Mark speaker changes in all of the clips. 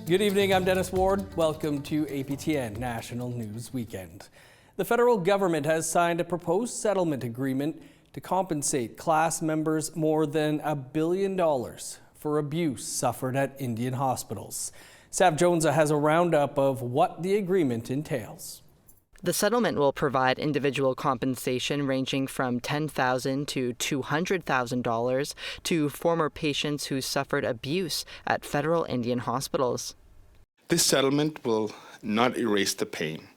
Speaker 1: Good evening, I'm Dennis Ward. Welcome to APTN National News Weekend. The federal government has signed a proposed settlement agreement to compensate class members more than $1 billion for abuse suffered at Indian hospitals. Sav Jonesa has a roundup of what the agreement entails.
Speaker 2: The settlement will provide individual compensation ranging from $10,000 to $200,000 to former patients who suffered abuse at federal Indian hospitals.
Speaker 3: This settlement will not erase the pain.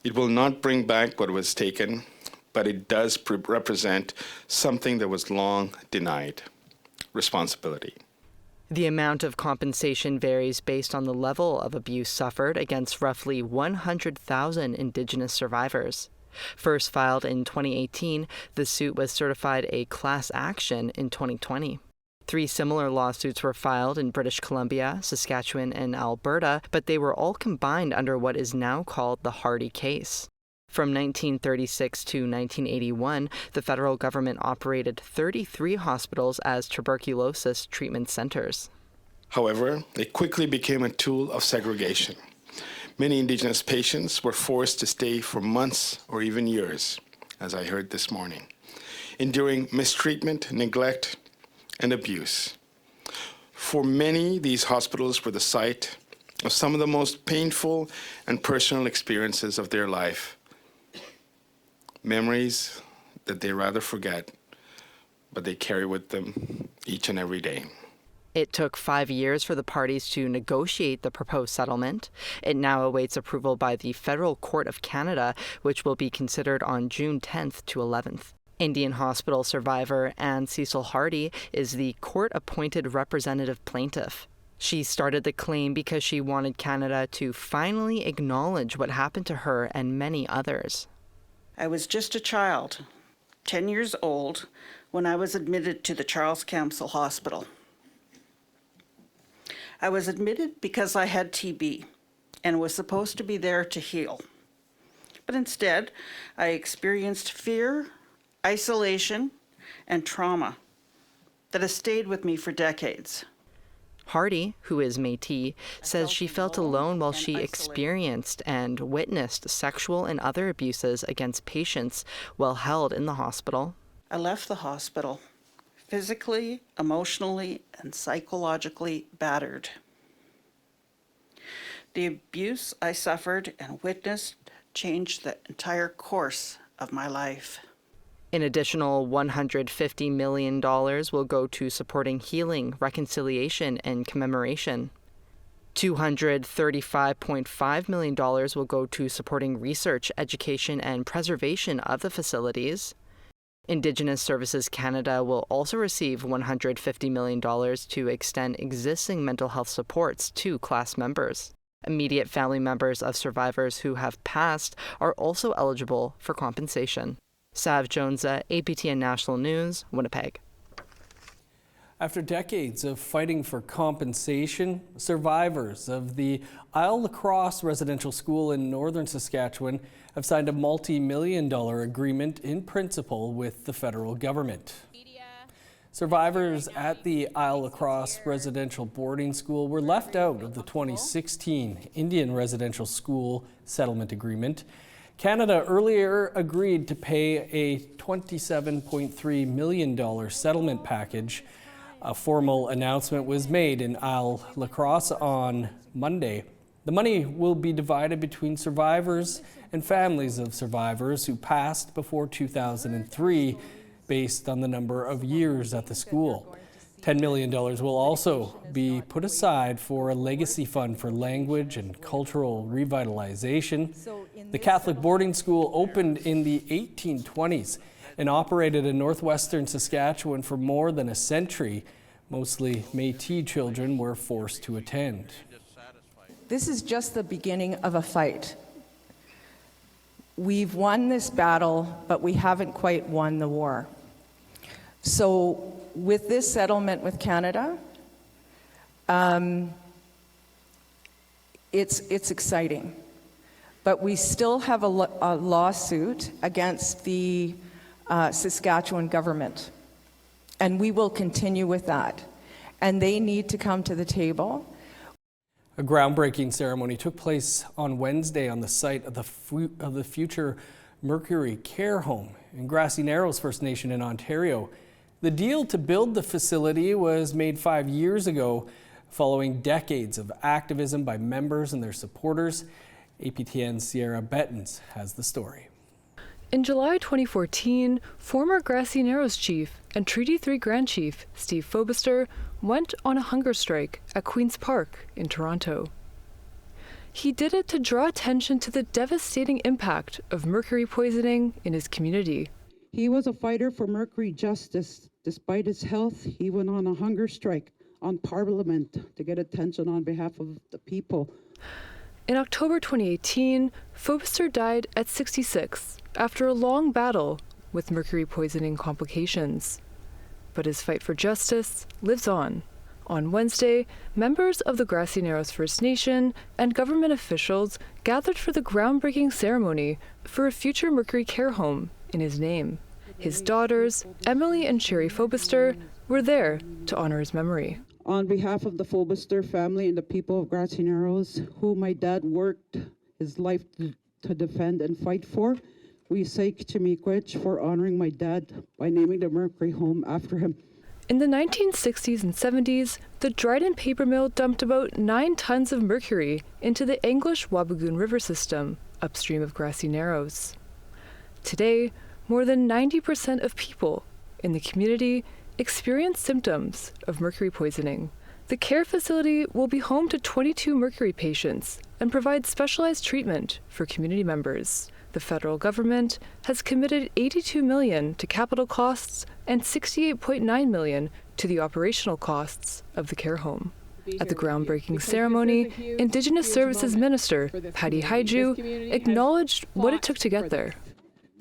Speaker 3: It will not bring back what was taken, but it does represent something that was long denied: responsibility.
Speaker 2: The amount of compensation varies based on the level of abuse suffered against roughly 100,000 Indigenous survivors. First filed in 2018, the suit was certified a class action in 2020. 3 similar lawsuits were filed in British Columbia, Saskatchewan, and Alberta, but they were all combined under what is now called the Hardy case. From 1936 to 1981, the federal government operated 33 hospitals as tuberculosis treatment centers.
Speaker 3: However, it quickly became a tool of segregation. Many Indigenous patients were forced to stay for months or even years, as I heard this morning, enduring mistreatment, neglect, and abuse. For many, these hospitals were the site of some of the most painful and personal experiences of their life. Memories that they rather forget, but they carry with them each and every day.
Speaker 2: It took 5 years for the parties to negotiate the proposed settlement. It now awaits approval by the Federal Court of Canada, which will be considered on June 10th to 11th. Indian hospital survivor Anne Cecil Hardy is the court-appointed representative plaintiff. She started the claim because she wanted Canada to finally acknowledge what happened to her and many others.
Speaker 4: I was just a child, 10 years old, when I was admitted to the Charles Camsell Hospital. I was admitted because I had TB and was supposed to be there to heal. But instead, I experienced fear, isolation, and trauma that has stayed with me for decades.
Speaker 2: Hardy, who is Métis, says she felt alone while she experienced and witnessed sexual and other abuses against patients while held in the hospital.
Speaker 4: I left the hospital physically, emotionally, and psychologically battered. The abuse I suffered and witnessed changed the entire course of my life.
Speaker 2: An additional $150 million will go to supporting healing, reconciliation, and commemoration. $235.5 million will go to supporting research, education, and preservation of the facilities. Indigenous Services Canada will also receive $150 million to extend existing mental health supports to class members. Immediate family members of survivors who have passed are also eligible for compensation. Sav Jonesa, APTN National News, Winnipeg.
Speaker 1: After decades of fighting for compensation, survivors of the Isle Lacrosse Residential School in northern Saskatchewan have signed a multi-million-dollar agreement in principle with the federal government. Survivors at the Isle Lacrosse Residential Boarding School were left out of the 2016 Indian Residential School Settlement Agreement. Canada earlier agreed to pay a $27.3 million settlement package. A formal announcement was made in Isle Lacrosse on Monday. The money will be divided between survivors and families of survivors who passed before 2003, based on the number of years at the school. $10 million will also be put aside for a legacy fund for language and cultural revitalization. The Catholic boarding school opened in the 1820s and operated in northwestern Saskatchewan for more than a century. Mostly Métis children were forced to attend.
Speaker 5: This is just the beginning of a fight. We've won this battle, but we haven't quite won the war. So with this settlement with Canada, it's exciting. But we still have a lawsuit against the Saskatchewan government. And we will continue with that. And they need to come to the table.
Speaker 1: A groundbreaking ceremony took place on Wednesday on the site of the future Mercury Care Home in Grassy Narrows First Nation in Ontario. The deal to build the facility was made 5 years ago, following decades of activism by members and their supporters. APTN Sierra Bettens has the story.
Speaker 6: In July 2014, former Grassy Narrows Chief and Treaty 3 Grand Chief Steve Fobister went on a hunger strike at Queen's Park in Toronto. He did it to draw attention to the devastating impact of mercury poisoning in his community.
Speaker 7: He was a fighter for mercury justice. Despite his health, he went on a hunger strike on Parliament to get attention on behalf of the people.
Speaker 6: In October 2018, Fobister died at 66 after a long battle with mercury poisoning complications. But his fight for justice lives on. On Wednesday, members of the Grassy Narrows First Nation and government officials gathered for the groundbreaking ceremony for a future Mercury Care Home in his name. His daughters, Emily and Sherry Fobister, were there to honor his memory.
Speaker 7: On behalf of the Fobister family and the people of Grassy Narrows, who my dad worked his life to defend and fight for, we say Chimikwich for honoring my dad by naming the Mercury Home after him.
Speaker 6: In the 1960s and 70s, the Dryden paper mill dumped about 9 tons of mercury into the English Wabigoon River system upstream of Grassy Narrows. Today, more than 90% of people in the community experience symptoms of mercury poisoning. The care facility will be home to 22 mercury patients and provide specialized treatment for community members. The federal government has committed $82 million to capital costs and $68.9 million to the operational costs of the care home. At the groundbreaking ceremony, Indigenous Services Minister Patty Haiju acknowledged what it took to get there.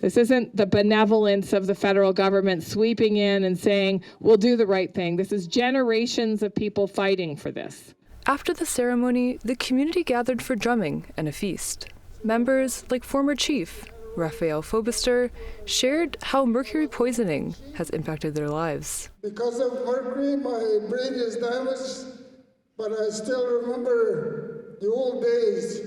Speaker 8: This isn't the benevolence of the federal government sweeping in and saying, we'll do the right thing. This is generations of people fighting for this.
Speaker 6: After the ceremony, the community gathered for drumming and a feast. Members like former Chief Raphael Fobister shared how mercury poisoning has impacted their lives.
Speaker 9: Because of mercury, my brain is damaged, but I still remember the old days.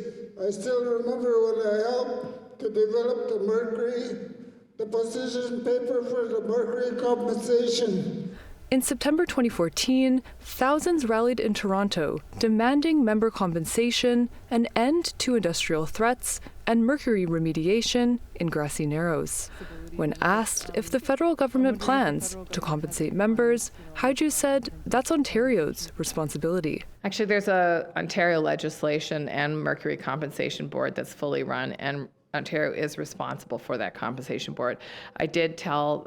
Speaker 9: I still remember when I helped to develop the mercury, the position paper for the mercury compensation.
Speaker 6: In September 2014, thousands rallied in Toronto demanding member compensation, an end to industrial threats, and mercury remediation in Grassy Narrows. When asked if the federal government plans to compensate members, Haiju said that's Ontario's responsibility.
Speaker 10: Actually, there's a Ontario legislation and mercury compensation board that's fully run, and Ontario is responsible for that compensation board. I did tell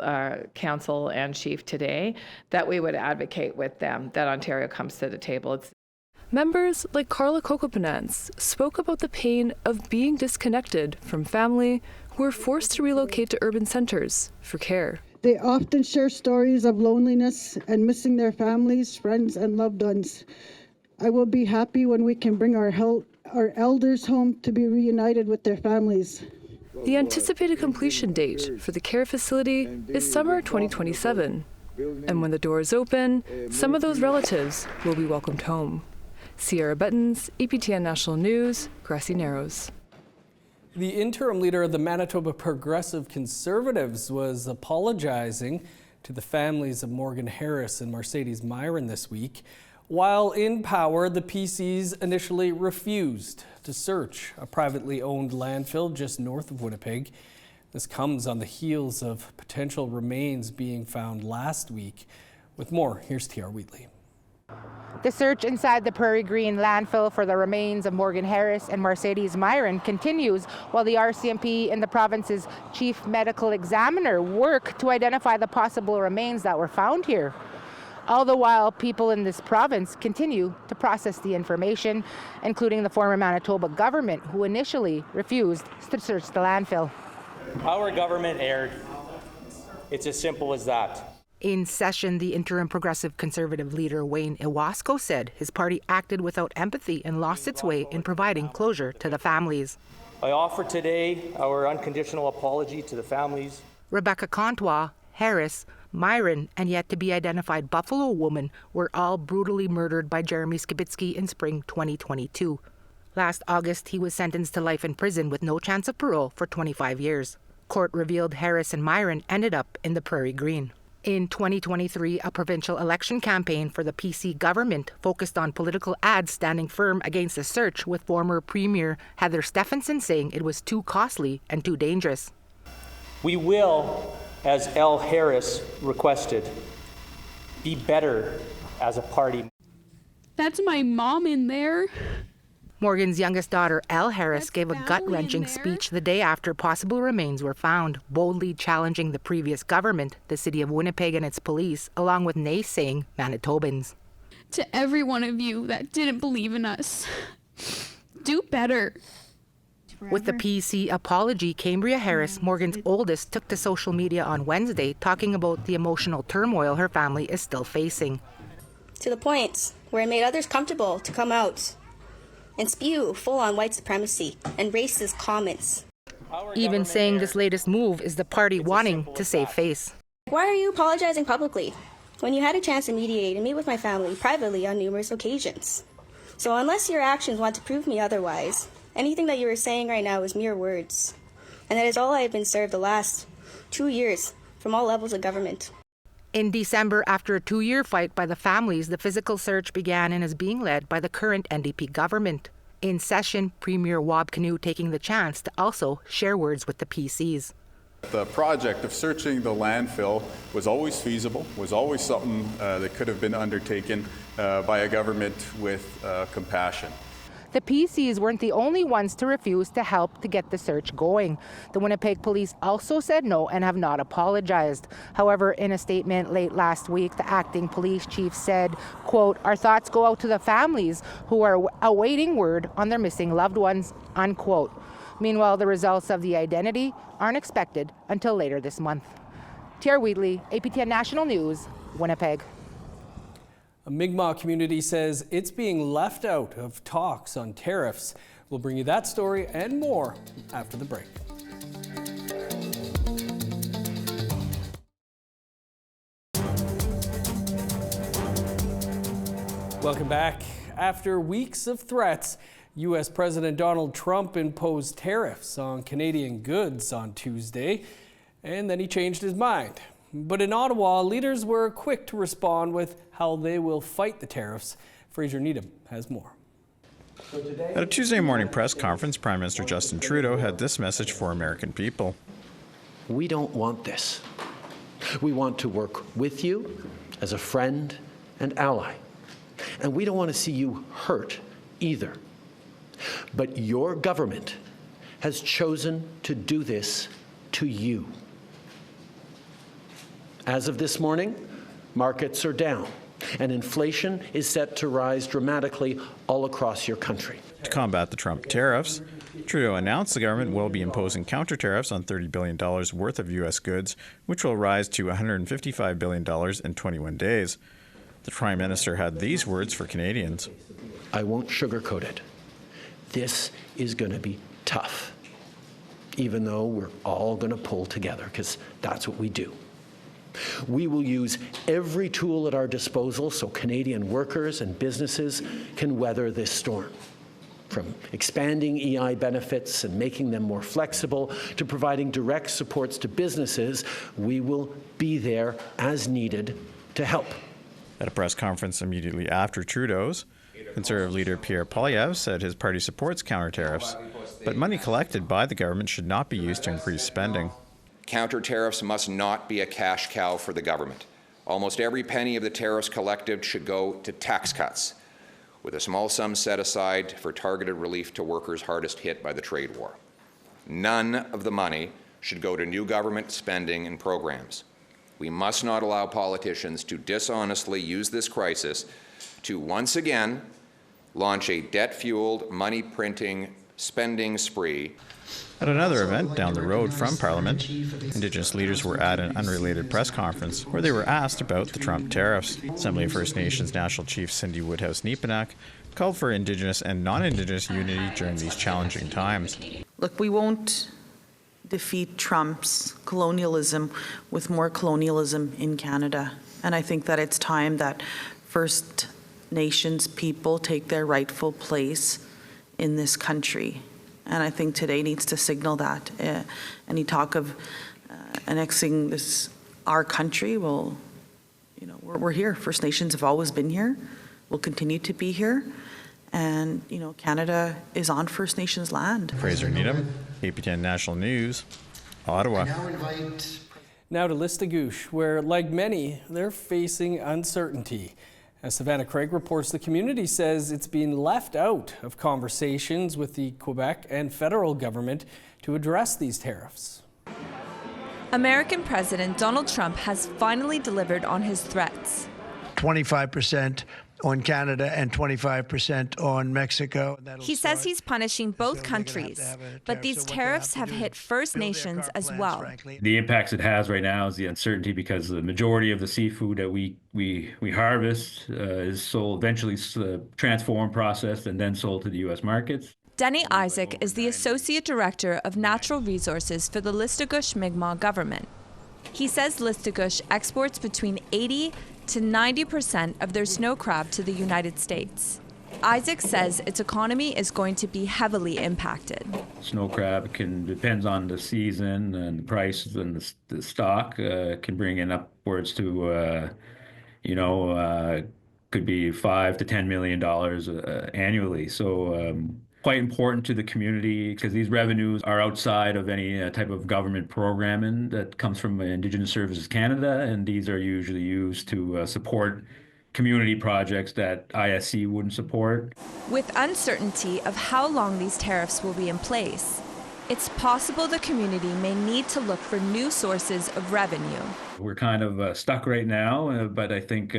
Speaker 10: Council and Chief today that we would advocate with them that Ontario comes to the table.
Speaker 6: Members like Carla Cocopanans spoke about the pain of being disconnected from family who were forced to relocate to urban centres for care.
Speaker 7: They often share stories of loneliness and missing their families, friends, and loved ones. I will be happy when we can bring our elders home to be reunited with their families.
Speaker 6: The anticipated completion date for the care facility is summer 2027. And when the doors open, some of those relatives will be welcomed home. Sierra Bettens, APTN National News, Grassy Narrows.
Speaker 1: The interim leader of the Manitoba Progressive Conservatives was apologizing to the families of Morgan Harris and Mercedes Myron this week. While in power, the PCs initially refused to search a privately owned landfill just north of Winnipeg. This comes on the heels of potential remains being found last week. With more, here's T.R. Wheatley.
Speaker 11: The search inside the Prairie Green landfill for the remains of Morgan Harris and Mercedes Myron continues while the RCMP and the province's chief medical examiner work to identify the possible remains that were found here. All the while, people in this province continue to process the information, including the former Manitoba government, who initially refused to search the landfill.
Speaker 12: Our government erred. It's as simple as that.
Speaker 11: In session, the interim Progressive Conservative leader Wayne Iwasco said his party acted without empathy and lost its way in providing closure to the families.
Speaker 12: I offer today our unconditional apology to the families.
Speaker 11: Rebecca Contois, Harris, Myron, and yet to be identified Buffalo woman were all brutally murdered by Jeremy Skibitsky in spring 2022. Last August, he was sentenced to life in prison with no chance of parole for 25 years. Court revealed Harris and Myron ended up in the Prairie Green. In 2023, a provincial election campaign for the PC government focused on political ads standing firm against the search, with former Premier Heather Stephenson saying it was too costly and too dangerous.
Speaker 12: We will, as L. Harris requested, be better as a party.
Speaker 13: That's my mom in there.
Speaker 11: Morgan's youngest daughter, Elle Harris, gave a gut-wrenching speech the day after possible remains were found, boldly challenging the previous government, the city of Winnipeg and its police, along with naysaying Manitobans.
Speaker 13: To every one of you that didn't believe in us, do better.
Speaker 11: With the PC apology, Cambria Harris, Morgan's oldest, took to social media on Wednesday, talking about the emotional turmoil her family is still facing.
Speaker 14: To the point where it made others comfortable to come out and spew full-on white supremacy and racist comments.
Speaker 11: Even saying this latest move is the party wanting to save face.
Speaker 14: Why are you apologizing publicly when you had a chance to mediate and meet with my family privately on numerous occasions? So unless your actions want to prove me otherwise, anything that you are saying right now is mere words. And that is all I have been served the last 2 years from all levels of government.
Speaker 11: In December, after a 2-year fight by the families, the physical search began and is being led by the current NDP government. In session, Premier Wab Kinew taking the chance to also share words with the PCs.
Speaker 15: The project of searching the landfill was always feasible, was always something that could have been undertaken by a government with compassion.
Speaker 11: The PCs weren't the only ones to refuse to help to get the search going. The Winnipeg police also said no and have not apologized. However, in a statement late last week, the acting police chief said, quote, "Our thoughts go out to the families who are awaiting word on their missing loved ones," unquote. Meanwhile, the results of the identity aren't expected until later this month. Tiara Wheatley, APTN National News, Winnipeg.
Speaker 1: A Mi'kmaq community says it's being left out of talks on tariffs. We'll bring you that story and more after the break. Welcome back. After weeks of threats, U.S. President Donald Trump imposed tariffs on Canadian goods on Tuesday, and then he changed his mind. But in Ottawa, leaders were quick to respond with how they will fight the tariffs. Fraser Needham has more.
Speaker 16: At a Tuesday morning press conference, Prime Minister Justin Trudeau had this message for American people.
Speaker 17: We don't want this. We want to work with you as a friend and ally. And we don't want to see you hurt either. But your government has chosen to do this to you. As of this morning, markets are down, and inflation is set to rise dramatically all across your country.
Speaker 16: To combat the Trump tariffs, Trudeau announced the government will be imposing counter tariffs on $30 billion worth of U.S. goods, which will rise to $155 billion in 21 days. The Prime Minister had these words for Canadians.
Speaker 17: I won't sugarcoat it. This is going to be tough, even though we're all going to pull together, because that's what we do. We will use every tool at our disposal so Canadian workers and businesses can weather this storm. From expanding EI benefits and making them more flexible to providing direct supports to businesses, we will be there as needed to help.
Speaker 16: At a press conference immediately after Trudeau's, Conservative leader Pierre Poilievre said his party supports counter tariffs, but money collected by the government should not be used to increase spending.
Speaker 18: Counter tariffs must not be a cash cow for the government. Almost every penny of the tariffs collected should go to tax cuts, with a small sum set aside for targeted relief to workers hardest hit by the trade war. None of the money should go to new government spending and programs. We must not allow politicians to dishonestly use this crisis to once again launch a debt-fueled, money-printing spending spree.
Speaker 16: At another event down the road from Parliament, Indigenous leaders were at an unrelated press conference where they were asked about the Trump tariffs. Assembly of First Nations National Chief Cindy Woodhouse-Neepanak called for Indigenous and non-Indigenous unity during these challenging times.
Speaker 19: Look, we won't defeat Trump's colonialism with more colonialism in Canada. And I think that it's time that First Nations people take their rightful place in this country. And I think today needs to signal that. Any talk of annexing our country, well, we're here. First Nations have always been here, will continue to be here. And, Canada is on First Nations land.
Speaker 16: Fraser Needham, APTN National News, Ottawa.
Speaker 1: Now to Listigouche, where, like many, they're facing uncertainty. As Savannah Craig reports, the community says it's being left out of conversations with the Quebec and federal government to address these tariffs.
Speaker 20: American President Donald Trump has finally delivered on his threats.
Speaker 21: 25% on Canada and 25% on Mexico.
Speaker 20: He says he's punishing both countries, but these tariffs have hit First Nations as well.
Speaker 22: The impacts it has right now is the uncertainty because the majority of the seafood that we harvest is sold, eventually transformed, processed, and then sold to the U.S. markets.
Speaker 20: Denny Isaac is the Associate Director of Natural Resources for the Listigouche Mi'kmaq government. He says Listigouche exports between 80 to 90% of their snow crab to the United States. Isaac says its economy is going to be heavily impacted.
Speaker 22: Snow crab depends on the season and the price and the stock, can bring in upwards to, could be $5 to $10 million annually. So quite important to the community because these revenues are outside of any type of government programming that comes from Indigenous Services Canada, and these are usually used to support community projects that ISC wouldn't support.
Speaker 20: With uncertainty of how long these tariffs will be in place, it's possible the community may need to look for new sources of revenue.
Speaker 22: We're kind of stuck right now, but I think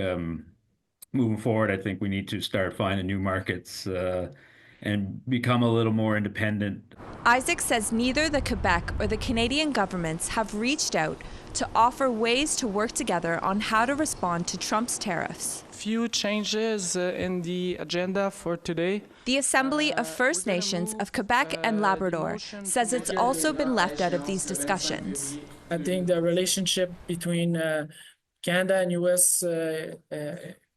Speaker 22: moving forward, I think we need to start finding new markets and become a little more independent.
Speaker 20: Isaac says neither the Quebec or the Canadian governments have reached out to offer ways to work together on how to respond to Trump's tariffs.
Speaker 23: Few changes in the agenda for today.
Speaker 20: The Assembly of First Nations of Quebec and Labrador says it's also been left out of these discussions.
Speaker 23: I think the relationship between Canada and US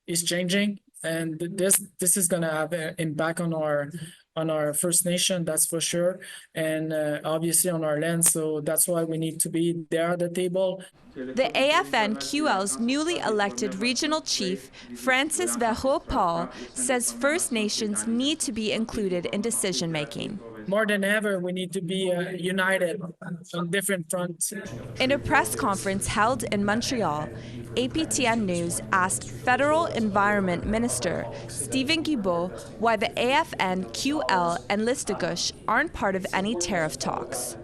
Speaker 23: is changing. And this is going to have an impact on our First Nation, that's for sure, and obviously on our land. So that's why we need to be there at the table.
Speaker 20: The AFN-QL's newly elected regional chief, Francis Verreau-Paul, says First Nations need to be included in decision-making.
Speaker 23: More than ever, we need to be united on different fronts.
Speaker 20: In a press conference held in Montreal, APTN News asked Federal Environment Minister Stephen Guilbeault why the AFN, QL, and Listigouche aren't part of any tariff talks.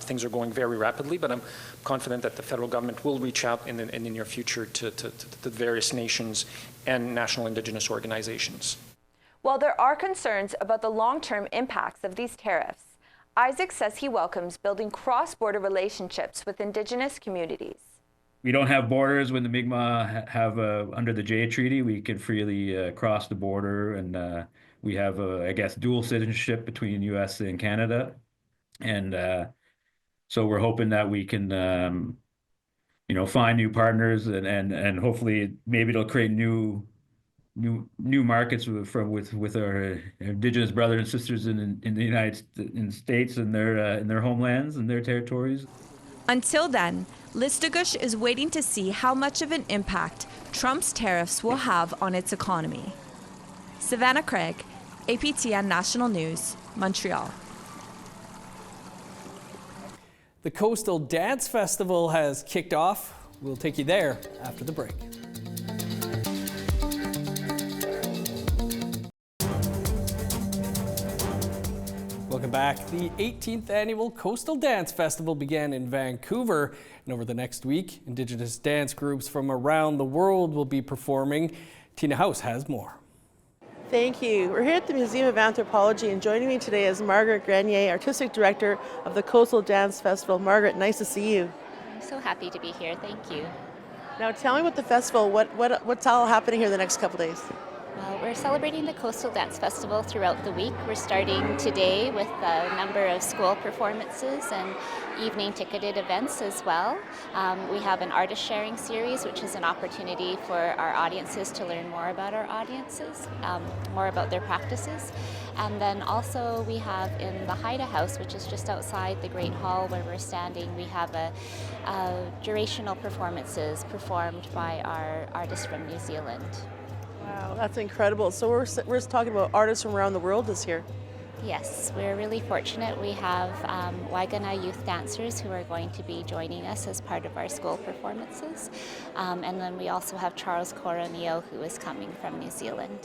Speaker 24: Things are going very rapidly, but I'm confident that the federal government will reach out in the near future to the various nations and national Indigenous organizations.
Speaker 20: While there are concerns about the long-term impacts of these tariffs, Isaac says he welcomes building cross-border relationships with Indigenous communities.
Speaker 22: We don't have borders when the Mi'kmaq have, under the Jay Treaty, we can freely cross the border, and we have, dual citizenship between U.S. and Canada. And so we're hoping that we can, find new partners and hopefully maybe it'll create new markets with our Indigenous brothers and sisters in the United States and their homelands and their territories.
Speaker 20: Until then, Listigouche is waiting to see how much of an impact Trump's tariffs will have on its economy. Savannah Craig, APTN National News, Montreal.
Speaker 1: The Coastal Dance Festival has kicked off. We'll take you there after the break. Welcome back. The 18th annual Coastal Dance Festival began in Vancouver, and over the next week, Indigenous dance groups from around the world will be performing. Tina House has more.
Speaker 25: Thank you. We're here at the Museum of Anthropology, and joining me today is Margaret Grenier, Artistic Director of the Coastal Dance Festival. Margaret, nice to see you.
Speaker 26: I'm so happy to be here. Thank you.
Speaker 25: Now tell me about the festival. What's all happening here the next couple days?
Speaker 2: We're celebrating the Coastal Dance Festival throughout the week. We're starting today with a number of school performances and evening ticketed events as well. We have an artist sharing series, which is an opportunity for our audiences to learn more about our audiences, more about their practices. And then also we have in the Haida House, which is just outside the Great Hall where we're standing, we have a durational performances performed by our artists from New Zealand.
Speaker 25: Wow, that's incredible. So we're talking about artists from around the world this year.
Speaker 2: Yes, we're really fortunate. We have Waigana youth dancers who are going to be joining us as part of our school performances. And then we also have Charles Coronio, who is coming from New Zealand.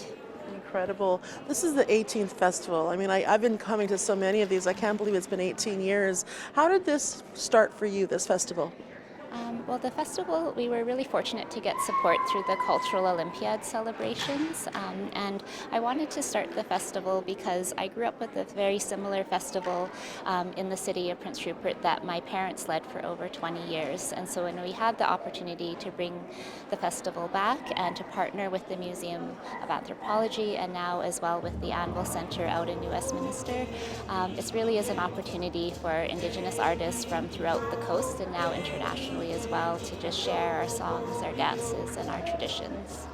Speaker 25: Incredible. This is the 18th festival. I mean, I've been coming to so many of these. I can't believe it's been 18 years. How did this start for you, this festival?
Speaker 2: Well, the festival, we were really fortunate to get support through the Cultural Olympiad celebrations, and I wanted to start the festival because I grew up with a very similar festival in the city of Prince Rupert that my parents led for over 20 years, and so when we had the opportunity to bring the festival back and to partner with the Museum of Anthropology and now as well with the Anvil Centre out in New Westminster, it really is an opportunity for Indigenous artists from throughout the coast and now internationally as well to just share our songs, our dances, and our traditions.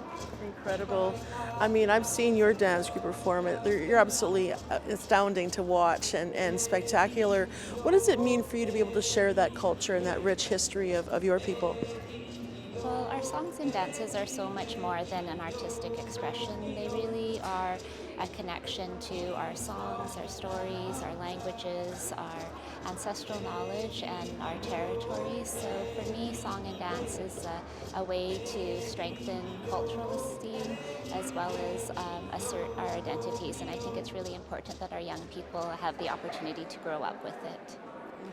Speaker 25: Incredible. I mean, I've seen your dance group perform. You're absolutely astounding to watch and spectacular. What does it mean for you to be able to share that culture and that rich history of your people?
Speaker 2: Well, our songs and dances are so much more than an artistic expression. They really are a connection to our songs, our stories, our languages, our ancestral knowledge, and our territories. So for me, song and dance is a way to strengthen cultural esteem as well as assert our identities. And I think it's really important that our young people have the opportunity to grow up with it.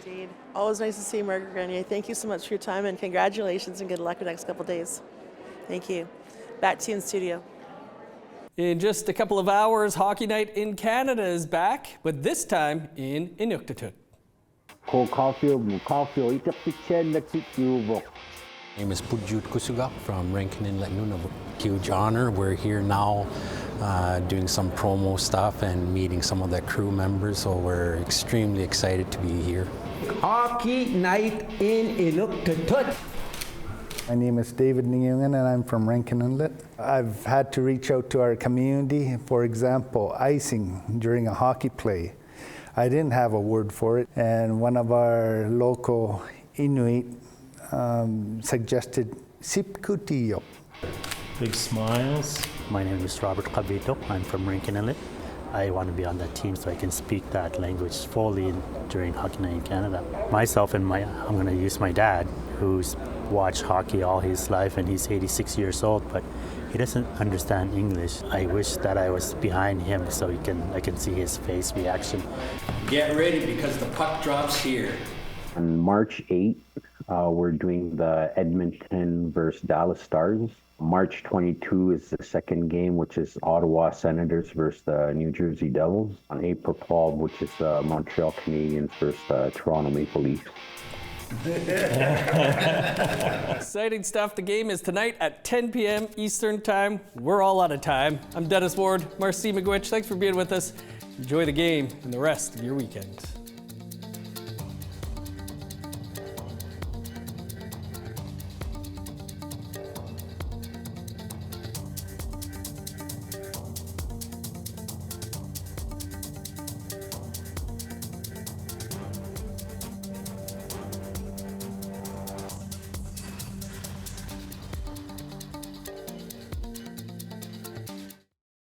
Speaker 25: Indeed. Always nice to see you, Margaret Grenier. Thank you so much for your time and congratulations and good luck the next couple of days. Thank you. Back to you in studio.
Speaker 1: In just a couple of hours, Hockey Night in Canada is back, but this time in Inuktitut.
Speaker 3: My name is Pujut Kusuga from Rankin Inlet Nunavut. Huge honor. We're here now doing some promo stuff and meeting some of the crew members, so we're extremely excited to be here.
Speaker 4: Hockey Night in Inuktitut.
Speaker 5: My name is David Nyungen and I'm from Rankin Inlet. I've had to reach out to our community. For example, icing during a hockey play. I didn't have a word for it, and one of our local Inuit suggested sipkutiyo.
Speaker 8: Big smiles.
Speaker 26: My name is Robert Cabito. I'm from Rankin Inlet. I want to be on that team so I can speak that language fully during Hockey Night in Canada. Myself and I'm going to use my dad, who's watched hockey all his life and he's 86 years old, but he doesn't understand English. I wish that I was behind him so I can see his face reaction.
Speaker 3: Get ready because the puck drops here.
Speaker 27: On March 8th, we're doing the Edmonton versus Dallas Stars. March 22 is the second game, which is Ottawa Senators versus the New Jersey Devils. On April 12, which is the Montreal Canadiens versus the Toronto Maple Leafs.
Speaker 1: Exciting stuff. The game is tonight at 10 p.m. Eastern Time. We're all out of time. I'm Dennis Ward. Marcy McGuitch, thanks for being with us. Enjoy the game and the rest of your weekend.